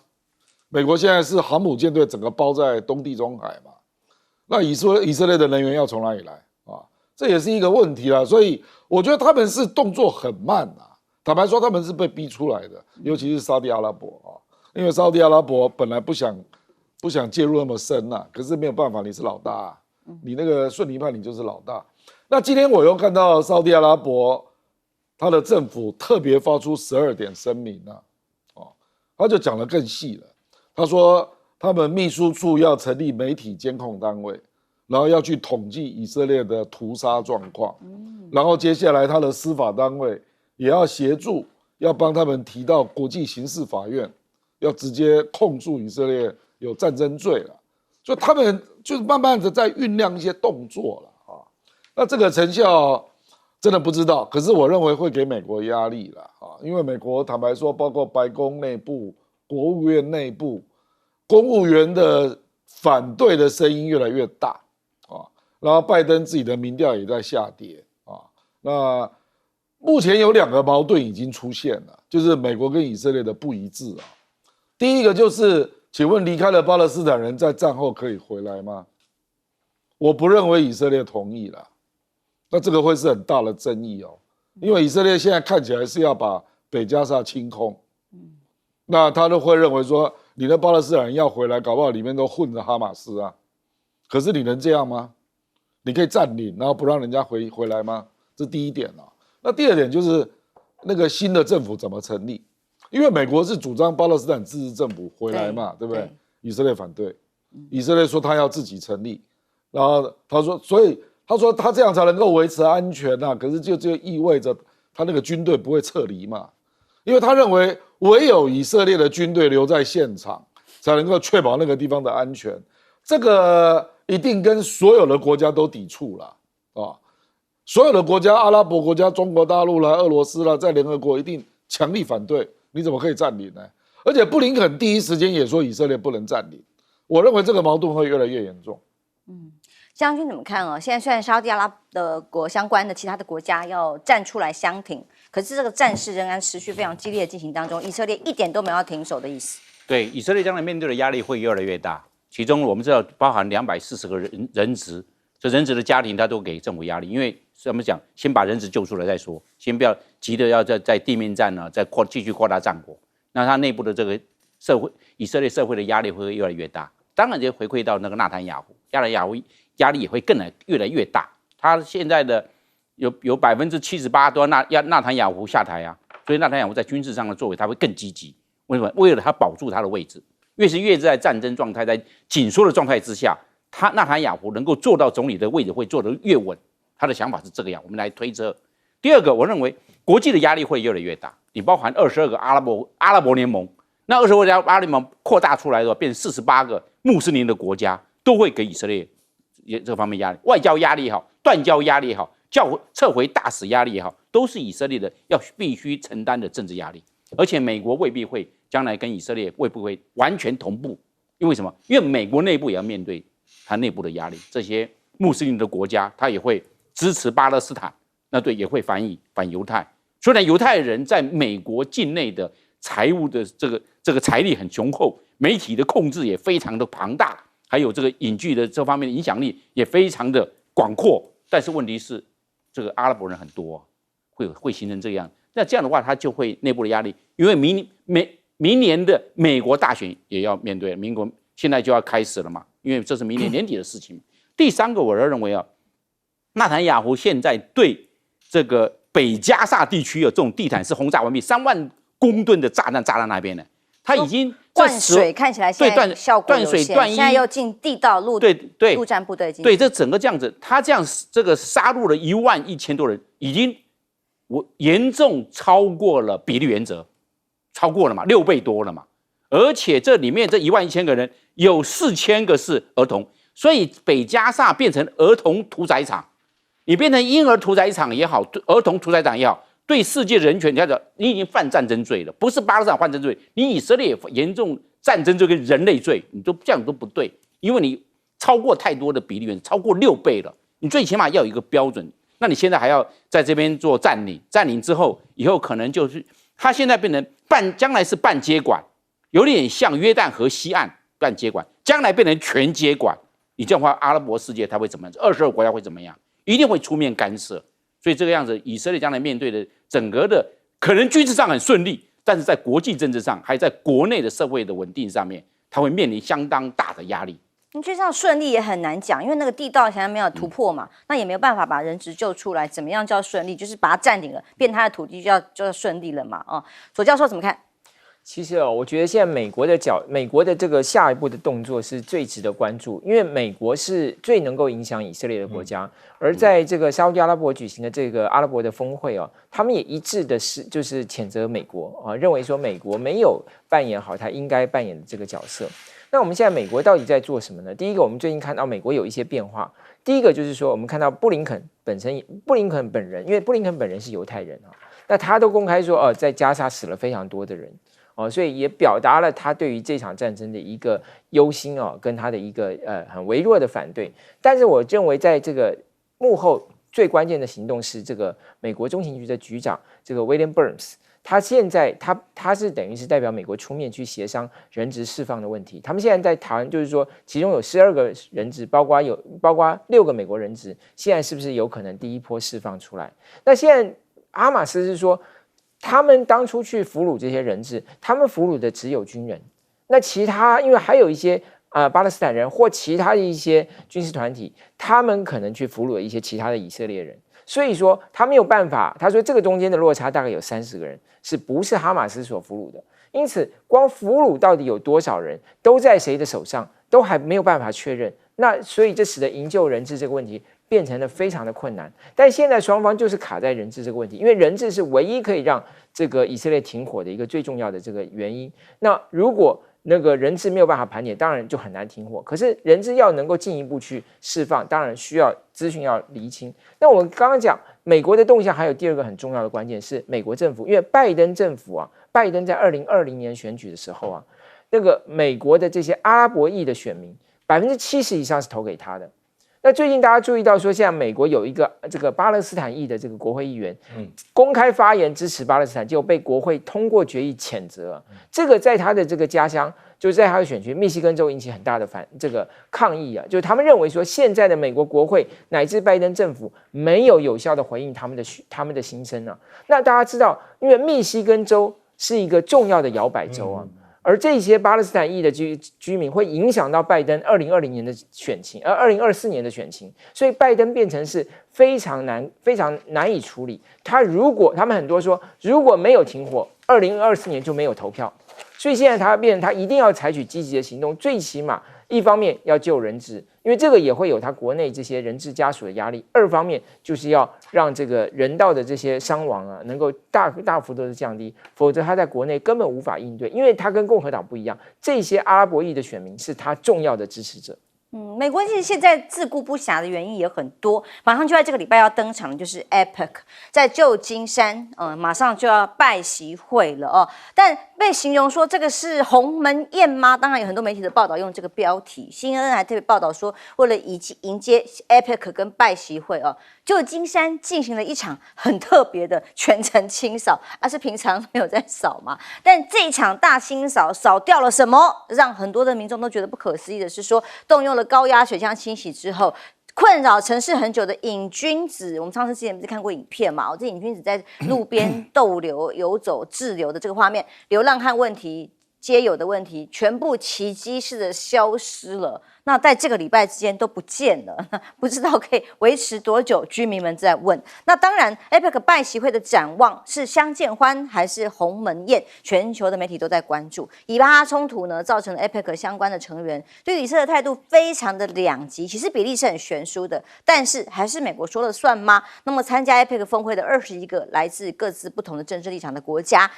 美国现在是航母舰队整个包在东地中海嘛，那以色列的能源要从哪里来啊？这也是一个问题啦。所以我觉得他们是动作很慢啊，坦白说他们是被逼出来的，尤其是沙特阿拉伯啊，因为沙特阿拉伯本来不想介入那么深啊，可是没有办法，你是老大啊，你那个逊尼派你就是老大。那今天我又看到沙特阿拉伯他的政府特别发出12点声明啊，他就讲得更细了。他说他们秘书处要成立媒体监控单位，然后要去统计以色列的屠杀状况，然后接下来他的司法单位也要协助，要帮他们提到国际刑事法院，要直接控诉以色列有战争罪了。所以他们就是慢慢的在酝酿一些动作了啊。那这个成效真的不知道，可是我认为会给美国压力了啊，因为美国坦白说，包括白宫内部、国务院内部，公务员的反对的声音越来越大啊，然后拜登自己的民调也在下跌啊。那目前有2个矛盾已经出现了，就是美国跟以色列的不一致啊。第一个就是，请问离开了巴勒斯坦人在战后可以回来吗？我不认为以色列同意了，那这个会是很大的争议哦，因为以色列现在看起来是要把北加沙清空，那他都会认为说，你的巴勒斯坦人要回来，搞不好里面都混着哈马斯啊，可是你能这样吗？你可以占领，然后不让人家回来吗？这是第一点啊。那第二点就是那个新的政府怎么成立？因为美国是主张巴勒斯坦自治政府回来嘛， 对不对？以色列反对，以色列说他要自己成立，然后他说，所以他说他这样才能够维持安全啊。可是就意味着他那个军队不会撤离嘛，因为他认为唯有以色列的军队留在现场，才能够确保那个地方的安全。这个一定跟所有的国家都抵触了啊！所有的国家，阿拉伯国家、中国大陆啦、俄罗斯啦，在联合国一定强力反对。你怎么可以占领呢？而且布林肯第一时间也说以色列不能占领。我认为这个矛盾会越来越严重。将军怎么看啊？现在虽然沙特阿拉伯相关的其他的国家要站出来相挺，可是这个战事仍然持续非常激烈的进行当中，以色列一点都没有要停手的意思。对，以色列将来面对的压力会越来越大，其中我们知道包含240个人质，这人质的家庭他都给政府压力，因为怎么讲，先把人质救出来再说，先不要急着要在地面战呢，继续扩大战果，那他内部的这个以色列社会的压力会越来越大，当然就回馈到那个纳坦雅胡压力也会越来越大。他现在的有78%都要纳坦雅胡下台啊，所以纳坦雅胡在军事上的作为他会更积极。为什么？为了他保住他的位置，越在战争状态、在紧缩的状态之下，纳坦雅胡能够坐到总理的位置会坐得越稳。他的想法是这个样，我们来推测。第二个，我认为国际的压力会越来越大，你包含22个阿拉伯联盟，那22个阿拉伯联盟扩大出来的话，变成48个穆斯林的国家，都会给以色列这方面压力，外交压力也好，断交压力也好，撤回大使压力也好，都是以色列的必须承担的政治压力。而且美国未必会将来跟以色列会不会完全同步？因为什么？因为美国内部也要面对它内部的压力，这些穆斯林的国家，它也会支持巴勒斯坦，那对也会反犹太。虽然犹太人在美国境内的财务的这个财力很雄厚，媒体的控制也非常的庞大，还有这个影剧的这方面的影响力也非常的广阔。但是问题是，这个阿拉伯人很多，会形成这样。那这样的话，他就会内部的压力，因为明年的美国大选也要面对，民国现在就要开始了嘛，因为这是明年年底的事情。第三个，我认为啊，纳坦雅胡现在对这个北加沙地区有这种地毯式轰炸完毕，3万公吨的炸弹炸到那边了，他已经灌水看起来现在效果有限，断水断衣，现在又进地道陆战部队进去，对，这整个这样子，他这样这个杀入了11000多人，已经严重超过了比例原则，超过了嘛，6倍多了嘛。而且这里面这11000个人有4000个是儿童，所以北加萨变成儿童屠宰场，你变成婴儿屠宰场也好，儿童屠宰场也好。对世界人权，你已经犯战争罪了，不是巴勒斯坦犯战争罪，你以色列也严重战争罪跟人类罪，你都这样都不对，因为你超过太多的比例原则，超过6倍了，你最起码要有一个标准。那你现在还要在这边做占领，占领之后，以后可能就是他现在变成将来是半接管，有点像约旦河西岸半接管，将来变成全接管。你这样的话，阿拉伯世界它会怎么样？22个国家会怎么样？一定会出面干涉。所以这个样子，以色列将来面对的整个的可能军事上很顺利，但是在国际政治上，还在国内的社会的稳定上面，它会面临相当大的压力。你觉得这样顺利也很难讲，因为那个地道现在没有突破嘛，那也没有办法把人质救出来，怎么样叫顺利？就是把它占领了，变他的土地就要顺利了嘛。左教授怎么看？其实我觉得现在美国的这个下一步的动作是最值得关注，因为美国是最能够影响以色列的国家，而在这个沙烏地阿拉伯举行的这个阿拉伯的峰会他们也一致的就是谴责美国认为说美国没有扮演好他应该扮演的这个角色。那我们现在美国到底在做什么呢？第一个，我们最近看到美国有一些变化。第一个就是说，我们看到布林肯本人，因为布林肯本人是犹太人那他都公开说在加沙死了非常多的人。所以也表达了他对于这场战争的一个忧心跟他的一个很微弱的反对。但是我认为在这个幕后最关键的行动是这个美国中情局的局长这个 William Burns， 他现在他是等于是代表美国出面去协商人质释放的问题。他们现在在谈，就是说其中有12个人质，包括6个美国人质，现在是不是有可能第一波释放出来？那现在哈马斯是说，他们当初去俘虏这些人质，他们俘虏的只有军人，那其他因为还有一些巴勒斯坦人或其他的一些军事团体，他们可能去俘虏了一些其他的以色列人，所以说他没有办法。他说这个中间的落差大概有30个人，是不是哈马斯所俘虏的？因此，光俘虏到底有多少人，都在谁的手上，都还没有办法确认。那所以这使得营救人质这个问题变成了非常的困难。但现在双方就是卡在人质这个问题，因为人质是唯一可以让这个以色列停火的一个最重要的这个原因。那如果那个人质没有办法盘点，当然就很难停火。可是人质要能够进一步去释放，当然需要资讯要厘清。那我们刚刚讲美国的动向，还有第二个很重要的关键是美国政府，因为拜登政府拜登在2020年选举的时候那个美国的这些阿拉伯裔的选民70%以上是投给他的。那最近大家注意到说，现在美国有一个这个巴勒斯坦裔的这个国会议员，公开发言支持巴勒斯坦，结果被国会通过决议谴责。这个在他的这个家乡，就是在他的选区密西根州引起很大的这个抗议就是他们认为说，现在的美国国会乃至拜登政府没有有效的回应他们的心声那大家知道，因为密西根州是一个重要的摇摆州而这些巴勒斯坦裔的居民会影响到拜登2020年的选情，2024年的选情，所以拜登变成是非常难以处理。他们很多说，如果没有停火，2024年就没有投票。所以现在他一定要采取积极的行动，最起码一方面要救人质，因为这个也会有他国内这些人质家属的压力；二方面就是要让这个人道的这些伤亡能够大幅度的降低，否则他在国内根本无法应对，因为他跟共和党不一样，这些阿拉伯裔的选民是他重要的支持者。美国其实现在自顾不暇的原因也很多，马上就在这个礼拜要登场的就是 APEC， 在旧金山，马上就要拜习会了但被形容说这个是鸿门宴吗？当然有很多媒体的报道用这个标题， CNN 还特别报道说，为了迎接 APEC 跟拜习会旧金山进行了一场很特别的全程清扫，是平常没有在扫嘛？但这一场大清扫扫掉了什么？让很多的民众都觉得不可思议的是说，动用了高压水枪清洗之后，困扰城市很久的瘾君子，我们上次之前不是看过影片嘛？这瘾君子在路边逗留、游走、滞留的这个画面，流浪汉问题皆有的问题，全部奇迹式的消失了。那在这个礼拜之间都不见了，不知道可以维持多久？居民们在问。那当然 ，APEC 拜习会的展望是相见欢还是鸿门宴？全球的媒体都在关注。以巴冲突呢，造成了 APEC 相关的成员对以色列的态度非常的两极，其实比例是很悬殊的。但是还是美国说了算吗？那么参加 APEC 峰会的21个来自各自不同的政治立场的国家，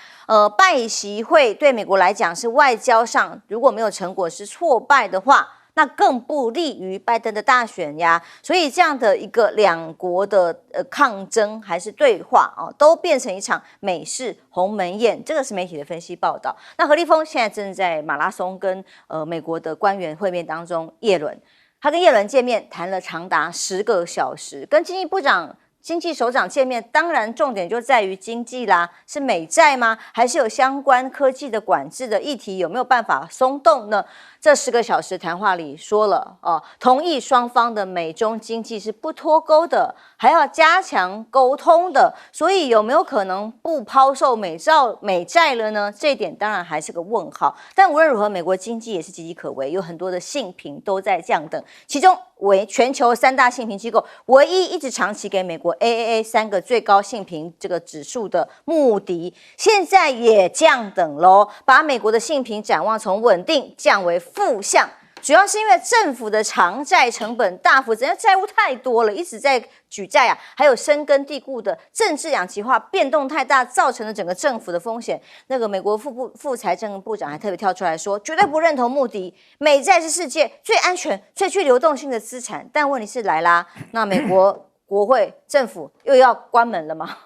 拜习会对美国来讲是外交上如果没有成果是挫败的话，那更不利于拜登的大选呀。所以这样的一个两国的抗争还是对话啊，都变成一场美式鸿门宴。这个是媒体的分析报道。那何立峰现在正在马拉松跟美国的官员会面当中，叶伦他跟叶伦见面谈了长达10个小时，跟经济首长见面，当然重点就在于经济啦，是美债吗？还是有相关科技的管制的议题有没有办法松动呢？这10个小时谈话里说了同意双方的美中经济是不脱钩的，还要加强沟通的，所以有没有可能不抛售美债了呢？这一点当然还是个问号。但无论如何，美国经济也是岌岌可危，有很多的信评都在降等，其中为全球3大信评机构唯一一直长期给美国 AAA 3个最高信评这个指数的穆迪，现在也降等咯，把美国的信评展望从稳定降为负向，主要是因为政府的偿债成本大幅增加，债务太多了，一直在举债啊，还有深根蒂固的政治两极化变动太大，造成了整个政府的风险。那个美国副财政部长还特别跳出来说，绝对不认同穆迪，美债是世界最安全、最具流动性的资产。但问题是来啦，那美国国会政府又要关门了吗？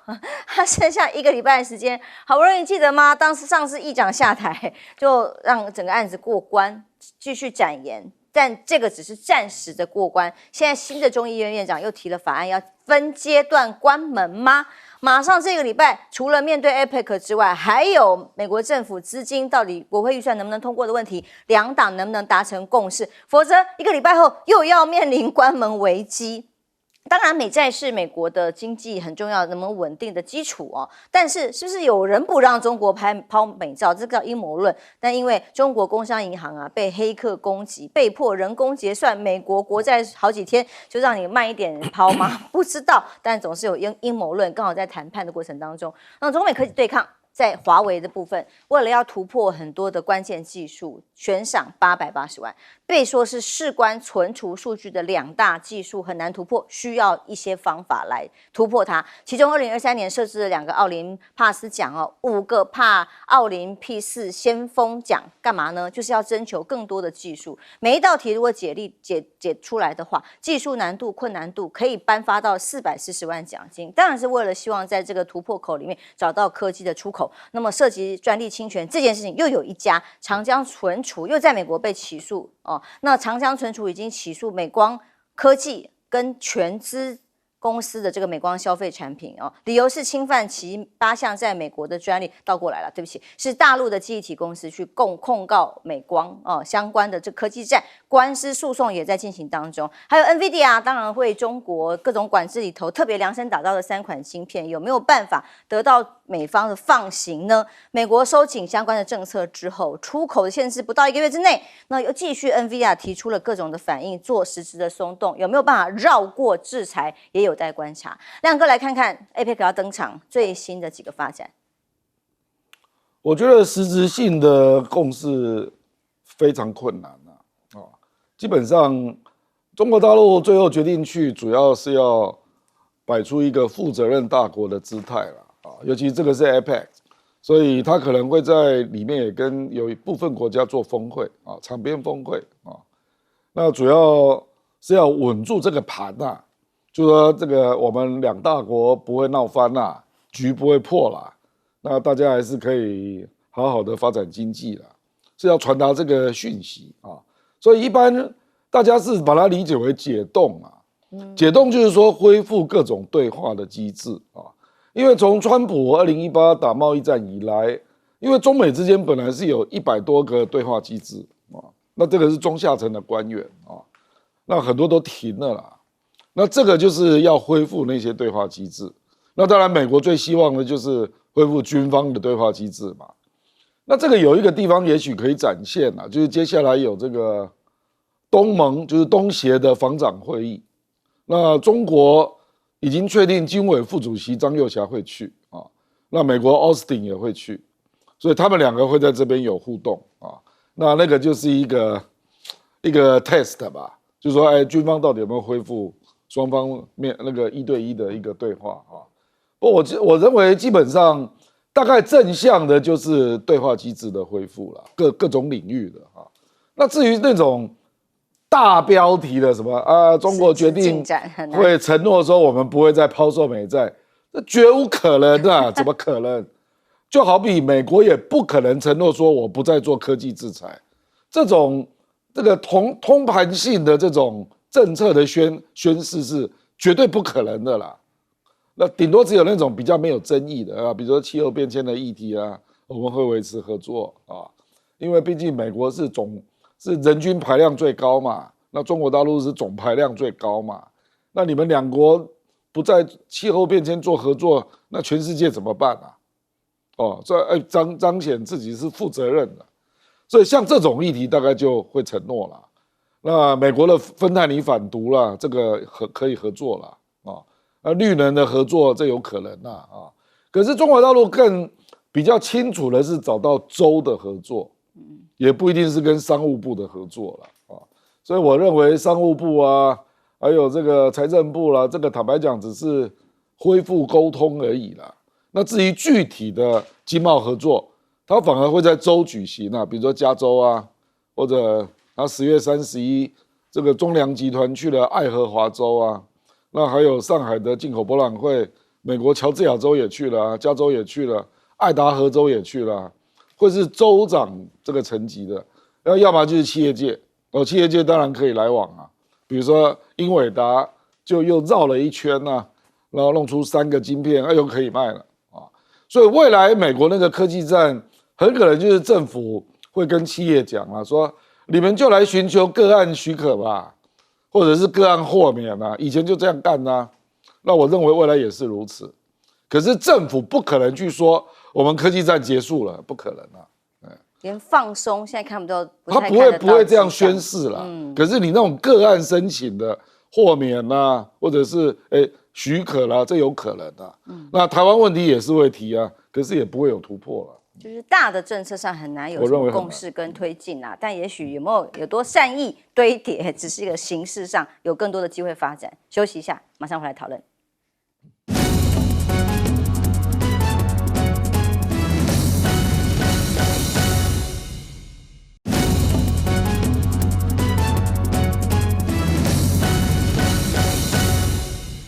他剩下1个礼拜的时间，好不容易记得吗？当时上次议长下台，就让整个案子过关，继续展延。但这个只是暂时的过关。现在新的众议院院长又提了法案，要分阶段关门吗？马上这个礼拜，除了面对 APEC 之外，还有美国政府资金到底国会预算能不能通过的问题，两党能不能达成共识？否则1个礼拜后又要面临关门危机。当然，美债是美国的经济很重要、能不能稳定的基础哦。但是，是不是有人不让中国抛美债？这个叫阴谋论。但因为中国工商银行啊被黑客攻击，被迫人工结算，美国国债好几天就让你慢一点抛吗？不知道。但总是有阴谋论，刚好在谈判的过程当中，那中美科技对抗。在华为的部分，为了要突破很多的关键技术，悬赏880万，被说是事关存储数据的2大技术很难突破，需要一些方法来突破它。其中2023年设置了2个奥林帕斯奖5个帕奥林匹4先锋奖，干嘛呢？就是要征求更多的技术。每一道题如果解出来的话，技术难度、困难度可以颁发到440万奖金，当然是为了希望在这个突破口里面找到科技的出口。那么涉及专利侵权这件事情，又有一家长江存储又在美国被起诉那长江存储已经起诉美光科技跟全资公司的这个美光消费产品理由是侵犯其8项在美国的专利，倒过来了，对不起，是大陆的记忆体公司去控告美光相关的这科技战官司诉讼也在进行当中。还有 NVIDIA 当然会中国各种管制里头特别量身打造的3款芯片，有没有办法得到美方的放行呢？美国收紧相关的政策之后，出口的限制不到1个月之内，那又继续 NVIDIA 提出了各种的反应，做实质的松动，有没有办法绕过制裁，也有待观察。亮哥来看看 APEC 要登场最新的几个发展。我觉得实质性的共识非常困难基本上中国大陆最后决定去，主要是要摆出一个负责任大国的姿态了尤其这个是 APEC， 所以他可能会在里面也跟有一部分国家做峰会场边峰会那主要是要稳住这个盘就说这个我们2大国不会闹翻局不会破那大家还是可以好好的发展经济是要传达这个讯息所以一般大家是把它理解为解冻解冻就是说恢复各种对话的机制因为从川普2018打贸易战以来，因为中美之间本来是有100多个对话机制那这个是中下层的官员那很多都停了那这个就是要恢复那些对话机制。那当然美国最希望的就是恢复军方的对话机制那这个有一个地方也许可以展现啊，就是接下来有这个东盟，就是东协的防长会议。那中国已经确定经委副主席张又侠会去啊，那美国 Austin 也会去，所以他们两个会在这边有互动啊。那个就是一个 test 吧，就是说，哎，军方到底有没有恢复双方那个1对1的一个对话啊？我认为基本上大概正向的就是对话机制的恢复了，各种领域的啊。那至于那种大标题的什么啊，中国决定会承诺说我们不会再抛售美债，这绝无可能啊，怎么可能？就好比美国也不可能承诺说我不再做科技制裁，这个通盘性的这种政策的宣示是绝对不可能的啦。那顶多只有那种比较没有争议的啊，比如说气候变迁的议题啊，我们会维持合作啊，因为毕竟美国是人均排量最高嘛，那中国大陆是总排量最高嘛，那你们两国不在气候变迁做合作，那全世界怎么办啊？哦，这彰显自己是负责任的，所以像这种议题大概就会承诺了。那美国的芬太尼反毒啦，这个可以合作了啊。绿能的合作这有可能啊。可是中国大陆更比较清楚的是找到州的合作，也不一定是跟商务部的合作了啊。所以我认为商务部啊，还有这个财政部啦，这个坦白讲只是恢复沟通而已啦。那至于具体的经贸合作，它反而会在州举行啊，比如说加州啊，或者10月31这个中粮集团去了爱荷华州啊。那还有上海的进口博览会，美国乔治亚州也去了，加州也去了，爱达荷州也去了，会是州长这个层级的，要么就是企业界，企业界当然可以来往啊，比如说英伟达就又绕了一圈啊，然后弄出3个晶片，又可以卖了啊，所以未来美国那个科技战很可能就是政府会跟企业讲啊，说你们就来寻求个案许可吧。或者是个案豁免啊，以前就这样干啊，那我认为未来也是如此。可是政府不可能去说我们科技战结束了，不可能啊。连放松现在看不到，他不会这样宣示啦。可是你那种个案申请的豁免啊，或者是许可啦，这有可能啊。那台湾问题也是会提啊，可是也不会有突破了。就是大的政策上很难有什么共识跟推进啊，但也许有多善意堆叠，只是一个形式上有更多的机会发展。休息一下，马上回来讨论。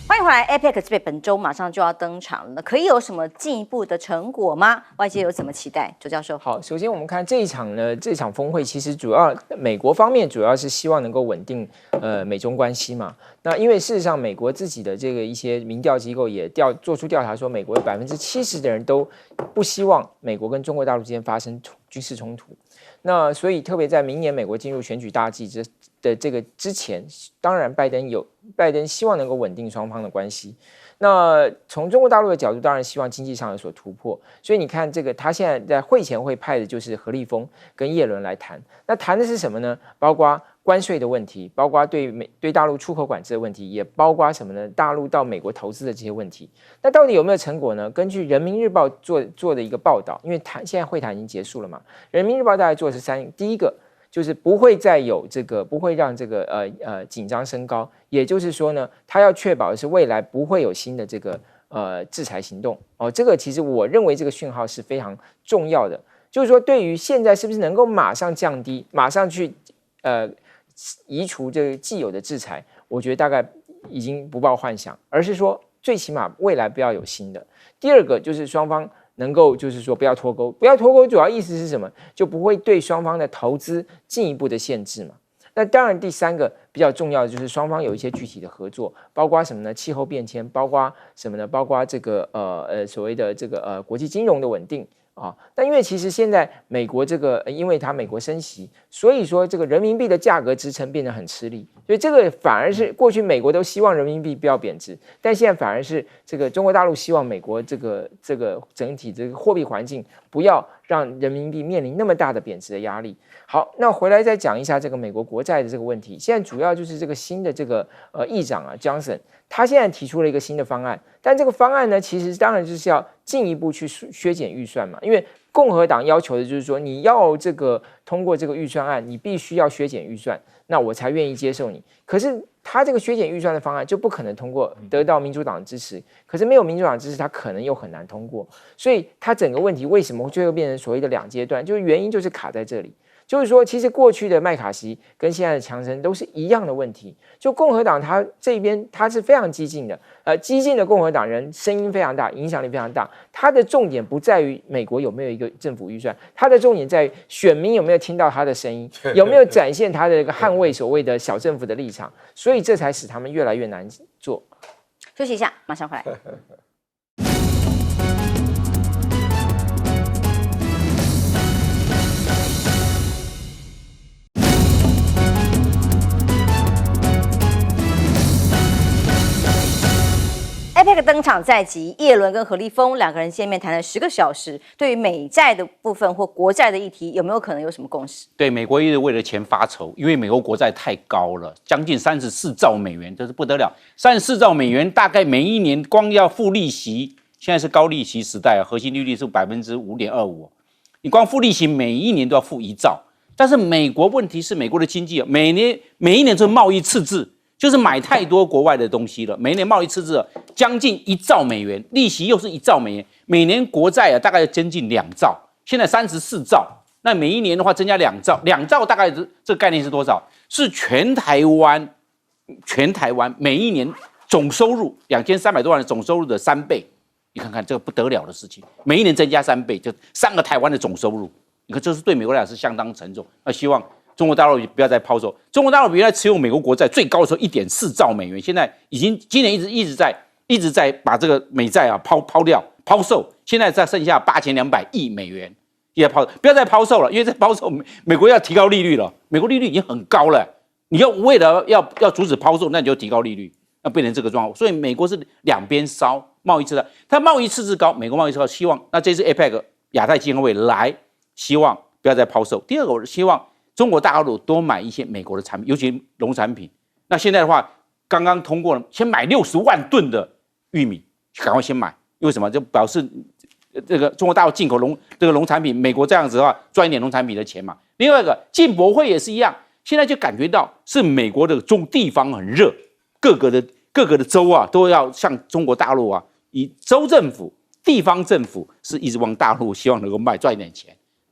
欢迎回来 ，APEC 本周马上就要登场了，可以有什么进一步的成果吗？外界有怎么期待？周教授，好，首先我们看这一场峰会，其实主要美国方面主要是希望能够稳定美中关系嘛。那因为事实上，美国自己的这个一些民调机构也做出调查说，美国70%的人都不希望美国跟中国大陆之间发生军事冲突。那所以特别在明年美国进入选举大季的这个之前，当然拜登希望能够稳定双方的关系。那从中国大陆的角度，当然希望经济上有所突破。所以你看，这个他现在在会前会派的就是何立峰跟叶伦来谈。那谈的是什么呢？包括关税的问题，包括对大陆出口管制的问题，也包括什么呢？大陆到美国投资的这些问题。那到底有没有成果呢？根据人民日报做的一个报道，因为现在会谈已经结束了嘛，人民日报大概做的是第一个。就是不会再有不会让紧张升高，也就是说呢，他要确保的是未来不会有新的制裁行动哦。这个其实我认为这个讯号是非常重要的，就是说对于现在是不是能够马上降低，马上去移除这个既有的制裁，我觉得大概已经不抱幻想，而是说最起码未来不要有新的。第二个就是双方能够就是说不要脱钩，不要脱钩主要意思是什么？就不会对双方的投资进一步的限制嘛。那当然第三个比较重要的就是双方有一些具体的合作，包括什么呢？气候变迁，包括什么呢？包括所谓的国际金融的稳定啊。但因为其实现在美国这个，因为它美国升息，所以说这个人民币的价格支撑变得很吃力，所以这个反而是过去美国都希望人民币不要贬值，但现在反而是这个中国大陆希望美国这个整体这个货币环境不要让人民币面临那么大的贬值的压力。好，那回来再讲一下这个美国国债的这个问题。现在主要就是这个新的这个议长啊 Johnson， 他现在提出了一个新的方案，但这个方案呢，其实当然就是要进一步去削减预算嘛，因为共和党要求的就是说，你要这个通过这个预算案，你必须要削减预算，那我才愿意接受你。可是他这个削减预算的方案就不可能通过，得到民主党的支持。可是没有民主党支持，他可能又很难通过。所以他整个问题为什么最后变成所谓的2阶段，就是原因就是卡在这里。就是说，其实过去的麦卡锡跟现在的强生都是一样的问题。就共和党他这边他是非常激进的，激进的共和党人声音非常大，影响力非常大。他的重点不在于美国有没有一个政府预算，他的重点在于选民有没有听到他的声音，有没有展现他的一个捍卫所谓的小政府的立场。所以这才使他们越来越难做。休息一下，马上回来。APEC 登场在即，叶伦跟何立峰2个人见面谈了10个小时，对于美债的部分或国债的议题，有没有可能有什么共识？对，美国一直为了钱发愁，因为美国国债太高了，将近34兆美元，这是不得了。34兆美元，大概每一年光要付利息，现在是高利息时代，核心利率是5.25%，你光付利息每一年都要付1兆。但是美国问题是美国的经济每一年就是贸易赤字。就是买太多国外的东西了，每一年贸易赤字将近1兆美元，利息又是1兆美元，每年国债大概将近2兆，现在34兆，那每一年的话增加2兆，2兆大概这个概念是多少？是全台湾每一年总收入2300多万的总收入的3倍，你看看这个不得了的事情，每一年增加3倍，就3个台湾的总收入，你看这是对美国来讲是相当沉重，那希望中国大陆不要再抛售。中国大陆原来持有美国国债最高的时候1.4兆美元，现在已经今年一直在把这个美债抛售，现在再剩下8200亿美元，也抛，不要再抛售了，因为再抛售美国要提高利率了，美国利率已经很高了，你要为了要阻止抛售，那你就提高利率，那变成这个状况。所以美国是两边烧，贸易赤字，它贸易赤字高，美国贸易赤字高，希望那这次 APEC 亚太经合会来，希望不要再抛售。第二个，我希望中国大陆多买一些美国的产品，尤其农产品。那现在的话，刚刚通过了，先买60万吨的玉米，赶快先买。因为什么？就表示这个中国大陆进口这个农产品，美国这样子的话赚一点农产品的钱嘛。另外一个进博会也是一样，现在就感觉到是美国的地方很热，各个的州啊都要向中国大陆啊，以州政府、地方政府是一直往大陆希望能够赚一点钱。